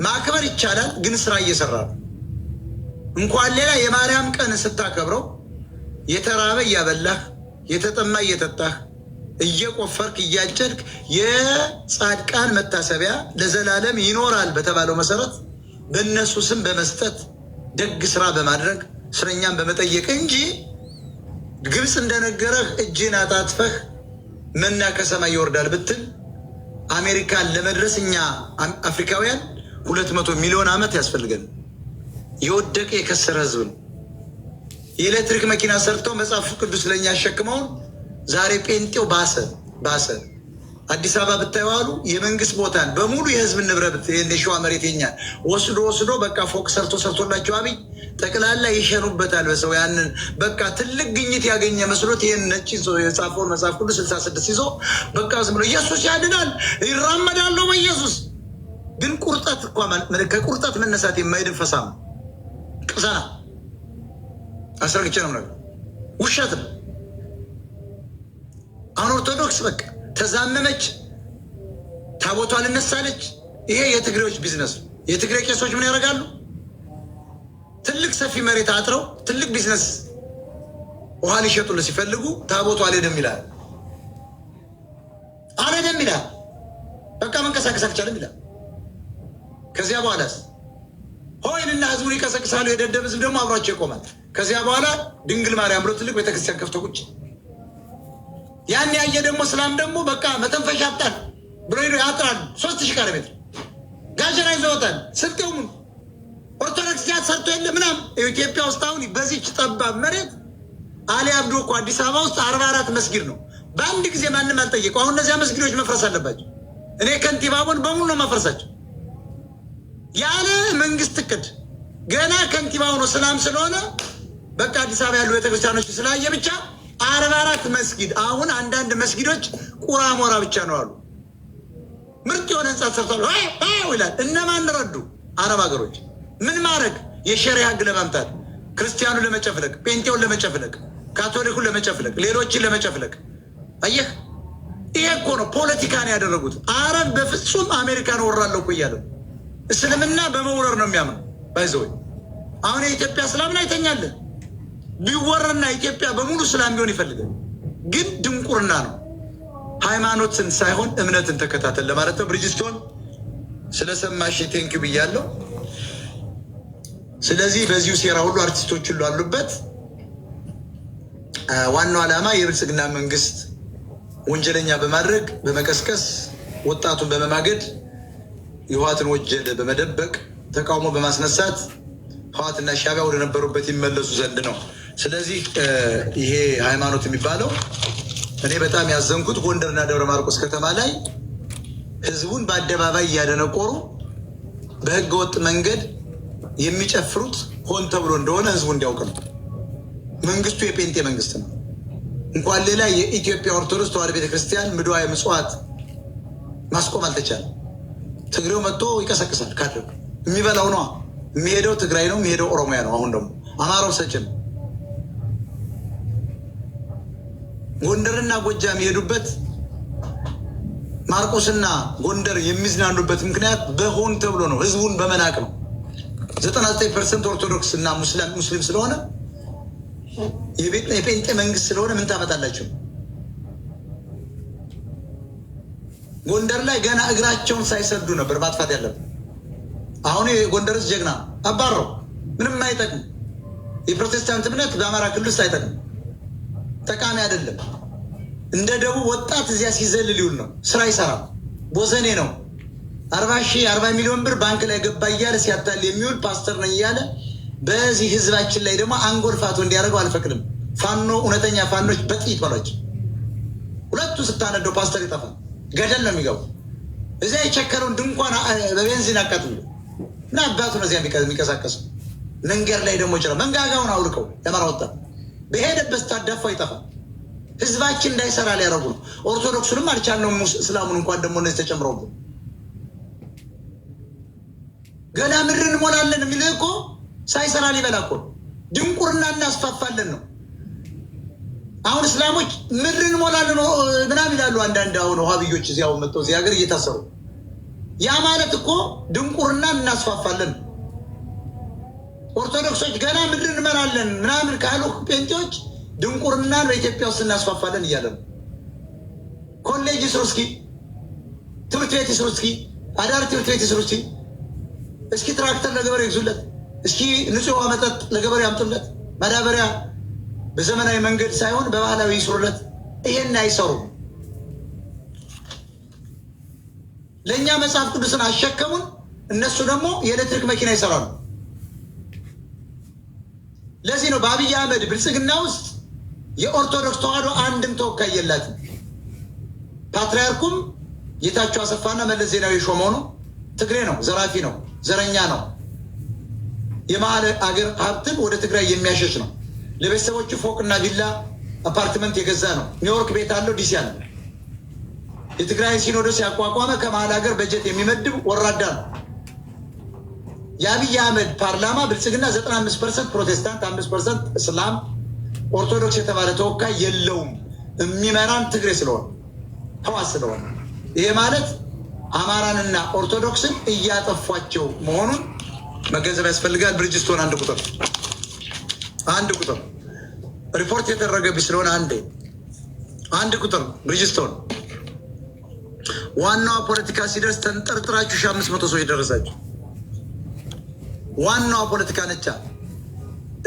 ማክበር ይቻላል፣ ግን ስራ እየሰራ ነው። እንኳን ሌላ የማርያም ቀን ስታከብረው የተራበ እያበላህ የተጠማ እየጠጣህ እየቆፈርክ እያጨድክ የጻድቃን መታሰቢያ ለዘላለም ይኖራል በተባለው መሰረት በእነሱ ስም በመስጠት ደግ ስራ በማድረግ እስረኛን በመጠየቅ እንጂ ግብፅ እንደነገረህ እጅን አጣጥፈህ መና ከሰማይ ይወርዳል ብትል አሜሪካን ለመድረስ እኛ አፍሪካውያን 200 ሚሊዮን ዓመት ያስፈልገን። የወደቀ የከሰረ ህዝብ ነው። የኤሌክትሪክ መኪና ሰርተው መጽሐፍ ቅዱስ ለኛ ያሸክመውን ዛሬ ጴንጤው ባሰ። አዲስ አበባ ብታዩዋሉ የመንግስት ቦታን በሙሉ የህዝብ ንብረት የሸዋ መሬት የኛል ወስዶ በቃ ፎቅ ሰርቶላቸው አብይ ጠቅላላ ይሸኑበታል በሰው ያንን በቃ ትልቅ ግኝት ያገኘ መስሎት ይህን ነጭ የጻፈውን መጽሐፍ ቅዱስ 66 ይዞ በቃ ዝም ብሎ ኢየሱስ ያድናል ይራመዳለው በኢየሱስ ግን ቁርጠት እንኳን ከቁርጠት መነሳት የማይድን ፈሳም ቅሳና አስረግጬ ነው ነገር ውሸት ነው። አሁን ኦርቶዶክስ በቃ ተዛመመች፣ ታቦቷ ልነሳለች። ይሄ የትግሬዎች ቢዝነስ ነው። የትግሬ ቄሶች ምን ያደርጋሉ? ትልቅ ሰፊ መሬት አጥረው ትልቅ ቢዝነስ ውሃ ሊሸጡልህ ሲፈልጉ ታቦቷ አልሄድም ይላል። በቃ መንቀሳቀስ አልቻለም ይላል። ከዚያ በኋላስ ሆይንና ህዝቡን ይቀሰቅሳሉ። የደደብ ህዝብ ደግሞ አብሯቸው ይቆማል። ከዚያ በኋላ ድንግል ማርያም ብሎ ትልቅ ቤተክርስቲያን ከፍተው ቁጭ ያን ያየ ደግሞ እስላም ደግሞ በቃ መተንፈሻ አጣል ብሎ ሄዶ ያጥራል። 3000 ካሬ ሜትር ጋጀራ ይዘወጣል። ስልጤው ምን ኦርቶዶክስ ጃት ሰርቶ የለ ምናም ኢትዮጵያ ውስጥ አሁን በዚህች ጠባብ መሬት አሊ አብዶ እኮ አዲስ አበባ ውስጥ 44 መስጊድ ነው በአንድ ጊዜ ማንም አልጠየቀው። አሁን እነዚያ መስጊዶች መፍረስ አለባቸው። እኔ ከንቲባውን በሙሉ ነው ማፈርሳቸው ያለ መንግስት እቅድ። ገና ከንቲባው ነው ሰላም ስለሆነ በቃ አዲስ አበባ ያሉ ቤተክርስቲያኖች ስላየ ብቻ 44 መስጊድ። አሁን አንዳንድ መስጊዶች ቁራ ሞራ ብቻ ነው አሉ። ምርጥ የሆነ ህንጻ ሰርተዋል ይላል። እነማን ረዱ? አረብ ሀገሮች። ምን ማድረግ? የሸሪዓ ህግ ለማምጣት ክርስቲያኑን ለመጨፍለቅ፣ ጴንጤውን ለመጨፍለቅ፣ ካቶሊኩን ለመጨፍለቅ፣ ሌሎችን ለመጨፍለቅ። አየህ፣ ይሄ እኮ ነው ፖለቲካ ነው ያደረጉት። አረብ በፍጹም አሜሪካን ወራለሁ እኮ እያለ እስልምና በመውረር ነው የሚያምኑ ባይዘው። አሁን የኢትዮጵያ እስላምን አይተኛለን ቢወረና ኢትዮጵያ በሙሉ እስላም ቢሆን ይፈልጋል። ግን ድንቁርና ነው። ሃይማኖትን ሳይሆን እምነትን ተከታተል ለማለት ነው። ብሪጅስቶን ስለሰማሽ ቴንኪው ብያለሁ። ስለዚህ በዚሁ ሴራ ሁሉ አርቲስቶች ሁሉ አሉበት። ዋናው ዓላማ የብልጽግና መንግስት ወንጀለኛ በማድረግ በመቀስቀስ ወጣቱን በመማገድ የህወሓትን ወንጀል በመደበቅ ተቃውሞ በማስነሳት ህወሓትና ሻዕቢያ ወደ ነበሩበት ይመለሱ ዘንድ ነው። ስለዚህ ይሄ ሃይማኖት የሚባለው እኔ በጣም ያዘንኩት ጎንደርና ደብረ ማርቆስ ከተማ ላይ ህዝቡን በአደባባይ እያደነቆሩ በህገ ወጥ መንገድ የሚጨፍሩት ሆን ተብሎ እንደሆነ ህዝቡ እንዲያውቅ ነው። መንግስቱ የጴንጤ መንግስት ነው። እንኳን ሌላ የኢትዮጵያ ኦርቶዶክስ ተዋሕዶ ቤተክርስቲያን ምድዋየ ምጽዋት ማስቆም አልተቻለም። ትግሬው መጥቶ ይቀሰቅሳል። ካድሬው የሚበላው ነዋ። የሚሄደው ትግራይ ነው፣ የሚሄደው ኦሮሚያ ነው። አሁን ደግሞ አማራው ሰጭን ጎንደርና ጎጃም የሚሄዱበት ማርቆስና ጎንደር የሚዝናኑበት ምክንያት በሆን ተብሎ ነው። ህዝቡን በመናቅ ነው። 99% ኦርቶዶክስ እና ሙስሊም ስለሆነ የጴንጤ መንግስት ስለሆነ ምን ታመጣላቸው? ጎንደር ላይ ገና እግራቸውን ሳይሰዱ ነበር ማጥፋት ያለብን። አሁን የጎንደር ህዝብ ጀግና አባረው ምንም አይጠቅም። የፕሮቴስታንት እምነት በአማራ ክልል ውስጥ አይጠቅም፣ ጠቃሚ አይደለም። እንደ ደቡብ ወጣት እዚያ ሲዘል ሊውል ነው፣ ስራ ይሰራል። ቦዘኔ ነው 40 ሚሊዮን ብር ባንክ ላይ ገባ እያለ ሲያታል የሚውል ፓስተር ነኝ እያለ በዚህ ህዝባችን ላይ ደግሞ አንጎል ፋቶ እንዲያደርገው አልፈቅድም። ፋኖ እውነተኛ ፋኖች በጥይት በሏቸው። ሁለቱ ስታነደው ፓስተር ይጠፋል፣ ገደል ነው የሚገቡ። እዚያ የቸከረውን ድንኳን በቤንዚን አቃጥሉ እና አባቱ ነው እዚያ የሚቀሳቀሱ። መንገድ ላይ ደግሞ ይችላል መንጋጋውን አውልቀው ለማራ ወጣት በሄደበት ታዳፋው ይጠፋል። ህዝባችን እንዳይሰራ ሊያደርጉ ነው። ኦርቶዶክሱንም አልቻልነውም፣ እስላሙን እንኳን ደግሞ እነዚህ ተጨምረውብን ገና ምድር እንሞላለን የሚል እኮ ሳይሰራ ሊበላ እኮ ድንቁርና እናስፋፋለን ነው። አሁን እስላሞች ምድር እንሞላለን ምናምን ይላሉ። አንዳንድ አሁን ውሃብዮች እዚያው መጥተው እዚህ ሀገር እየታሰሩ ያ ማለት እኮ ድንቁርና እናስፋፋለን። ኦርቶዶክሶች ገና ምድር እንመራለን ምናምን ካሉ ጴንጤዎች ድንቁርናን በኢትዮጵያ ውስጥ እናስፋፋለን እያለ ነው። ኮሌጅ ይስሩ እስኪ፣ ትምህርት ቤት ይስሩ እስኪ፣ አዳሪ ትምህርት ቤት ይስሩ እስኪ፣ እስኪ ትራክተር ለገበሬ ይግዙለት፣ እስኪ ንጹህ ውሃ መጠጥ ለገበሬ ያምጡለት፣ ማዳበሪያ በዘመናዊ መንገድ ሳይሆን በባህላዊ ይስሩለት። ይሄን አይሰሩ። ለእኛ መጽሐፍ ቅዱስን አሸከሙን፣ እነሱ ደግሞ የኤሌክትሪክ መኪና ይሰራሉ። ለዚህ ነው በአብይ አህመድ ብልጽግና ውስጥ የኦርቶዶክስ ተዋህዶ አንድም ተወካይ የላትም። ፓትርያርኩም ጌታቸው አሰፋና መለስ ዜናዊ ሾመው ነው። ትግሬ ነው፣ ዘራፊ ነው፣ ዘረኛ ነው። የመሀል አገር ሀብትን ወደ ትግራይ የሚያሸሽ ነው። ለቤተሰቦቹ ፎቅና ቪላ አፓርትመንት የገዛ ነው። ኒውዮርክ ቤት አለው፣ ዲሲ አለ። የትግራይ ሲኖዶስ ያቋቋመ ከመሀል ሀገር በጀት የሚመድብ ወራዳ ነው። የአብይ አህመድ ፓርላማ ብልጽግና 95% ፕሮቴስታንት፣ 5% እስላም፣ ኦርቶዶክስ የተባለ ተወካይ የለውም። የሚመራን ትግሬ ስለሆነ ህዋስ ስለሆነ፣ ይሄ ማለት አማራንና ኦርቶዶክስን እያጠፏቸው መሆኑን መገንዘብ ያስፈልጋል። ብርጅስቶን አንድ ቁጥር ሪፖርት የተደረገብኝ ስለሆነ አንድ ቁጥር ብርጅስቶን ዋናዋ ፖለቲካ ሲደርስ ተንጠርጥራችሁ 500 ሰዎች ደረሳችሁ። ዋናዋ ፖለቲካ ነቻ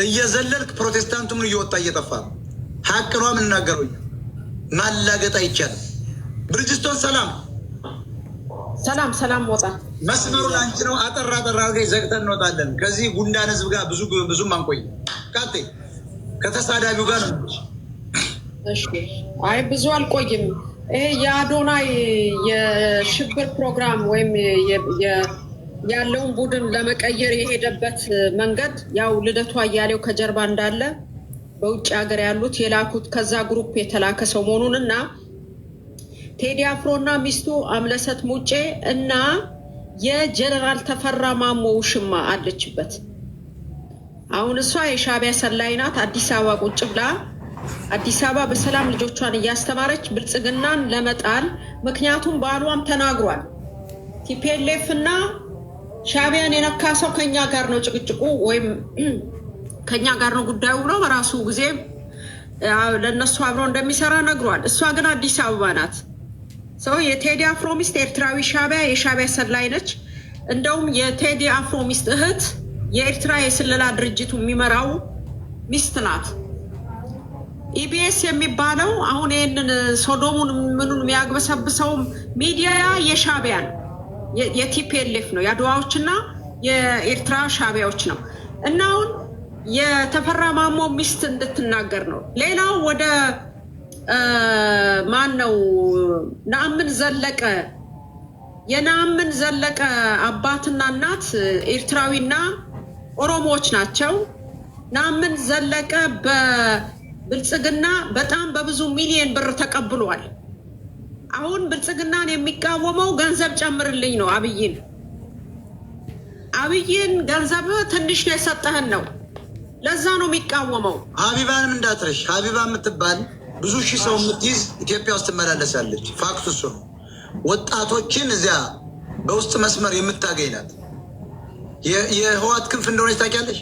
እየዘለልክ ፕሮቴስታንቱ ምን እየወጣ እየጠፋ ነው። ሀቅሯ የምናገረው ማላገጥ አይቻልም። ብርጅስቶን ሰላም ወጣ መስመሩ አንቺ ነው። አጠራ አድርገሽ ዘግተን እንወጣለን። ከዚህ ጉንዳን ህዝብ ጋር ብዙም አንቆይ። ቃጤ ከተሳዳቢው ጋር ነው። እሺ አይ ብዙ አልቆይም። ይሄ የአዶናይ የሽብር ፕሮግራም ወይም ያለውን ቡድን ለመቀየር የሄደበት መንገድ ያው ልደቱ አያሌው ከጀርባ እንዳለ በውጭ ሀገር ያሉት የላኩት ከዛ ግሩፕ የተላከ ሰው መሆኑንና ቴዲ አፍሮና ሚስቱ አምለሰት ሙጬ እና የጀነራል ተፈራ ማሞ ውሽማ አለችበት። አሁን እሷ የሻዕቢያ ሰላይ ናት። አዲስ አበባ ቁጭ ብላ አዲስ አበባ በሰላም ልጆቿን እያስተማረች ብልጽግናን ለመጣል ምክንያቱም ባሏም ተናግሯል። ቲፒኤልኤፍ እና ሻዕቢያን የነካ ሰው ከኛ ጋር ነው ጭቅጭቁ ወይም ከኛ ጋር ነው ጉዳዩ ብሎ በራሱ ጊዜ ለነሱ አብሮ እንደሚሰራ ነግሯል። እሷ ግን አዲስ አበባ ናት። ሰው የቴዲ አፍሮ ሚስት ኤርትራዊ ሻዕቢያ የሻዕቢያ ሰላይ ነች። እንደውም የቴዲ አፍሮ ሚስት እህት የኤርትራ የስለላ ድርጅቱ የሚመራው ሚስት ናት። ኢቢኤስ የሚባለው አሁን ይህንን ሶዶሙን ምኑን የሚያግበሰብሰው ሚዲያ የሻዕቢያ ነው፣ የቲፒኤልኤፍ ነው፣ የአድዋዎችና የኤርትራ ሻዕቢያዎች ነው። እና አሁን የተፈራ ማሞ ሚስት እንድትናገር ነው። ሌላው ወደ ማን ነው ነአምን ዘለቀ የነአምን ዘለቀ አባትና እናት ኤርትራዊና ኦሮሞዎች ናቸው። ነአምን ዘለቀ በብልጽግና በጣም በብዙ ሚሊዮን ብር ተቀብሏል። አሁን ብልጽግናን የሚቃወመው ገንዘብ ጨምርልኝ ነው። አብይን ገንዘብ ትንሽ ነው የሰጠህን ነው፣ ለዛ ነው የሚቃወመው። ሀቢባንም እንዳትረሽ። ሀቢባ የምትባል ብዙ ሺህ ሰው የምትይዝ ኢትዮጵያ ውስጥ ትመላለሳለች። ፋክቱ እሱ ነው። ወጣቶችን እዚያ በውስጥ መስመር የምታገኝ ናት። የህዋት ክንፍ እንደሆነች ታውቂያለሽ?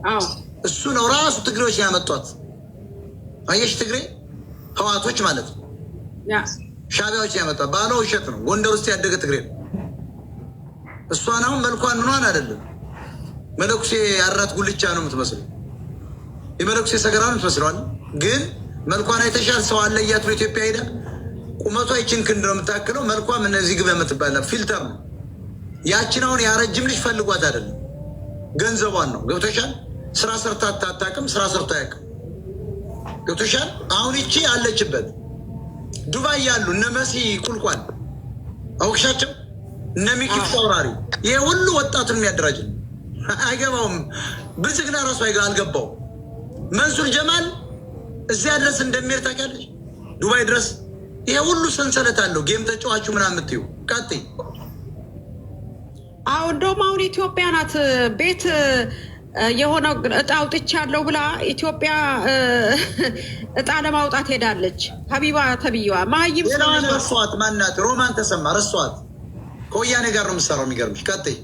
አዎ እሱ ነው ራሱ ትግሬዎች ያመጧት። አየሽ፣ ትግሬ ህዋቶች ማለት ነው። ሻዕቢያዎች ያመጧት። ባሏ ውሸት ነው። ጎንደር ውስጥ ያደገ ትግሬ ነው። እሷን አሁን መልኳን ምኗን አይደለም መለኩሴ ያራት ጉልቻ ነው የምትመስለው። የመለኩሴ ሰገራ ነው የምትመስለዋል። ግን መልኳን አይተሻል? ሰው አለ እያት ኢትዮጵያ ሄዳ ቁመቷ ይችን ክንድ ነው የምታክለው። መልኳም እነዚህ ግብ የምትባል ፊልተር ነው። ያችን አሁን ያረጅም ልጅ ፈልጓት አይደለም፣ ገንዘቧን ነው። ገብቶሻል? ስራ ሰርታ አታውቅም። ስራ ሰርታ አያውቅም። ገብቶሻል? አሁን ይቺ አለችበት ዱባይ ያሉ እነ መሲ ቁልቋል አውቅሻቸው፣ እነ ሚኪ ተውራሪ፣ ይሄ ሁሉ ወጣቱን የሚያደራጅ ነው። አይገባውም። ብልጽግና ራሱ አልገባው። መንሱር ጀማል እዚያ ድረስ እንደሚሄድ ታውቂያለሽ? ዱባይ ድረስ። ይሄ ሁሉ ሰንሰለት አለው። ጌም ተጫዋቹ ምናምን የምትይው ቀጥይ። እንደውም አሁን ኢትዮጵያ ናት ቤት የሆነ እጣ አውጥቻለሁ ብላ ኢትዮጵያ እጣ ለማውጣት ሄዳለች። ሀቢባ ተብዬዋ ማይም ረሷት። ማናት? ሮማን ተሰማ ረሷት። ከወያኔ ጋር ነው የምትሰራው። የሚገርምሽ ቀጥይ።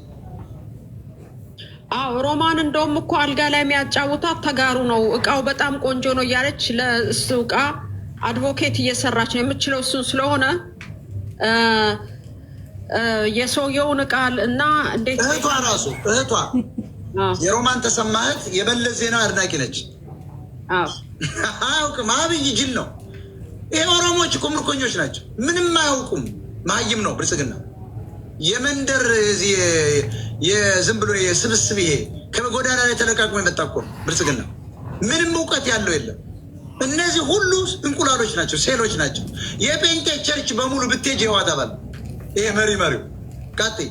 አዎ ሮማን እንደውም እኮ አልጋ ላይ የሚያጫውታት ተጋሩ ነው። እቃው በጣም ቆንጆ ነው እያለች ለእሱ እቃ አድቮኬት እየሰራች ነው የምችለው እሱን ስለሆነ የሰውየውን እቃ እና እንዴት እህቷ ራሱ እህቷ የሮማን ተሰማህት የመለስ ዜናዊ አድናቂ ነች። አያውቅም። አብይ ጅል ነው። ይሄ ኦሮሞዎች እኮ ምርኮኞች ናቸው። ምንም አያውቁም። መሀይም ነው ብልጽግና። የመንደር የዝም ብሎ የስብስብ ይሄ ከጎዳና ላይ ተለቃቅሞ የመጣ እኮ ነው ብልጽግና። ምንም እውቀት ያለው የለም። እነዚህ ሁሉ እንቁላሎች ናቸው፣ ሴሎች ናቸው። የጴንጤ ቸርች በሙሉ ብትሄጅ የዋት አባል ይሄ መሪው ቀጥይ።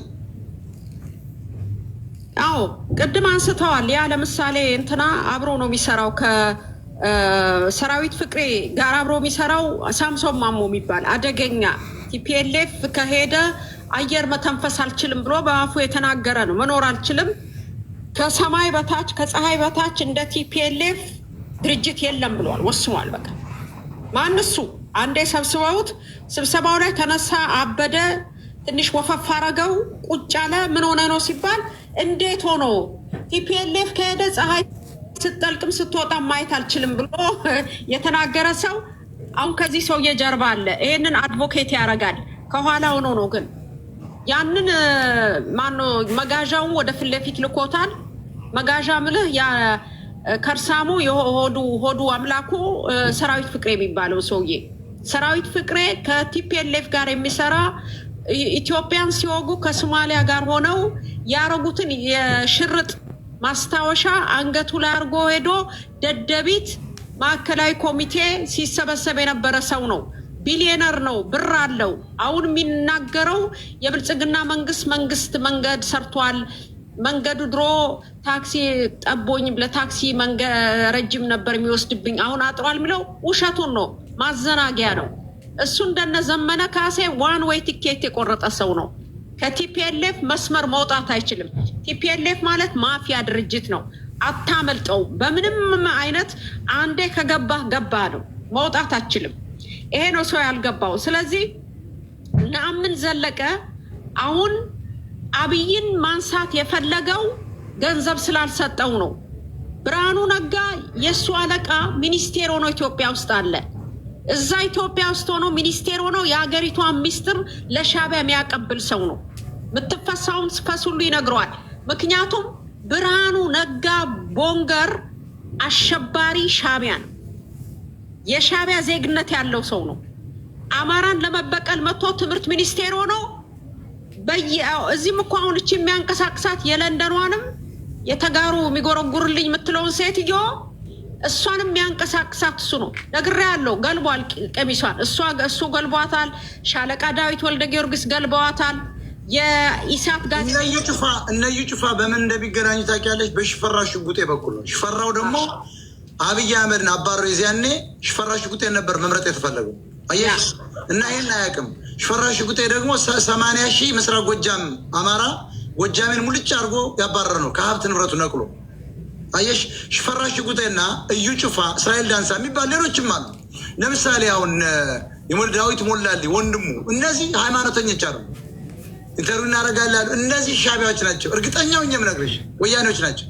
አዎ ቅድም አንስተዋል። ያ ለምሳሌ እንትና አብሮ ነው የሚሰራው ከሰራዊት ፍቅሬ ጋር አብሮ የሚሰራው ሳምሶን ማሞ የሚባል አደገኛ ቲፒኤልኤፍ ከሄደ አየር መተንፈስ አልችልም ብሎ በአፉ የተናገረ ነው። መኖር አልችልም ከሰማይ በታች ከፀሐይ በታች እንደ ቲፒኤልኤፍ ድርጅት የለም ብሏል፣ ወስኗል። በቃ ማንሱ አንዴ ሰብስበውት ስብሰባው ላይ ተነሳ፣ አበደ፣ ትንሽ ወፈፍ አረገው፣ ቁጭ አለ። ምን ሆነ ነው ሲባል እንዴት ሆኖ ቲፒኤልኤፍ ከሄደ ፀሐይ ስትጠልቅም ስትወጣ ማየት አልችልም ብሎ የተናገረ ሰው አሁን ከዚህ ሰውዬ ጀርባ አለ። ይሄንን አድቮኬት ያደርጋል። ከኋላ ሆኖ ነው ግን ያንን ማነው መጋዣውን ወደ ፊት ለፊት ልኮታል። መጋዣ ምልህ ያ ከርሳሙ የሆዱ አምላኩ ሰራዊት ፍቅሬ የሚባለው ሰውዬ ሰራዊት ፍቅሬ ከቲፒኤልኤፍ ጋር የሚሰራ ኢትዮጵያን ሲወጉ ከሶማሊያ ጋር ሆነው ያረጉትን የሽርጥ ማስታወሻ አንገቱ ላይ አድርጎ ሄዶ ደደቢት ማዕከላዊ ኮሚቴ ሲሰበሰብ የነበረ ሰው ነው። ቢሊዮነር ነው፣ ብር አለው። አሁን የሚናገረው የብልጽግና መንግስት መንገድ ሰርቷል። መንገዱ ድሮ ታክሲ ጠቦኝ ለታክሲ መንገድ ረጅም ነበር የሚወስድብኝ አሁን አጥሯል የሚለው ውሸቱን ነው፣ ማዘናጊያ ነው። እሱ እንደነ ዘመነ ካሴ ዋን ዌይ ቲኬት የቆረጠ ሰው ነው። ከቲፒኤልኤፍ መስመር መውጣት አይችልም። ቲፒኤልኤፍ ማለት ማፊያ ድርጅት ነው። አታመልጠው በምንም አይነት። አንዴ ከገባህ ገባ ነው፣ መውጣት አችልም። ይሄ ነው ሰው ያልገባው። ስለዚህ ነአምን ዘለቀ አሁን አብይን ማንሳት የፈለገው ገንዘብ ስላልሰጠው ነው። ብርሃኑ ነጋ የእሱ አለቃ ሚኒስቴር ሆኖ ኢትዮጵያ ውስጥ አለ። እዛ ኢትዮጵያ ውስጥ ሆኖ ሚኒስቴር ሆኖ የሀገሪቷን ሚስጥር ለሻዕቢያ የሚያቀብል ሰው ነው። የምትፈሳውን ፈስ ሁሉ ይነግረዋል። ምክንያቱም ብርሃኑ ነጋ ቦንገር አሸባሪ ሻዕቢያ ነው። የሻዕቢያ ዜግነት ያለው ሰው ነው። አማራን ለመበቀል መጥቶ ትምህርት ሚኒስቴር ሆኖ እዚህም እኮ አሁን እቺ የሚያንቀሳቅሳት የለንደኗንም የተጋሩ የሚጎረጉርልኝ የምትለውን ሴትዮ እሷንም የሚያንቀሳቅሳት እሱ ነው። ነግሬያለሁ። ገልቧል ቀሚሷን እሱ ገልቧታል። ሻለቃ ዳዊት ወልደ ጊዮርጊስ ገልበዋታል። የኢሳት ጋር እነዩ ጩፋ በምን እንደሚገናኙ ታውቂያለሽ? በሽፈራው ሽጉጤ በኩል ነው። ሽፈራው ደግሞ አብይ አህመድን አባሮ የዚያኔ ሽፈራው ሽጉጤ ነበር መምረጥ የተፈለገው። አየሽ እና ይሄን አያውቅም። ሽፈራው ሽጉጤ ደግሞ 80 ሺህ ምስራቅ ጎጃም አማራ ጎጃሜን ሙልጭ አድርጎ ያባረረ ነው ከሀብት ንብረቱ ነቅሎ። አየሽ ሽፈራው ሽጉጤና እዩ ጩፋ፣ እስራኤል ዳንሳ የሚባል ሌሎችም አሉ። ለምሳሌ አሁን ዳዊት ሞላልኝ ወንድሙ፣ እነዚህ ሃይማኖተኞች አሉ። ኢንተርቪው እናደርጋለን። እነዚህ ሻዕቢያዎች ናቸው። እርግጠኛው እኛም ነግረሽ ወያኔዎች ናቸው።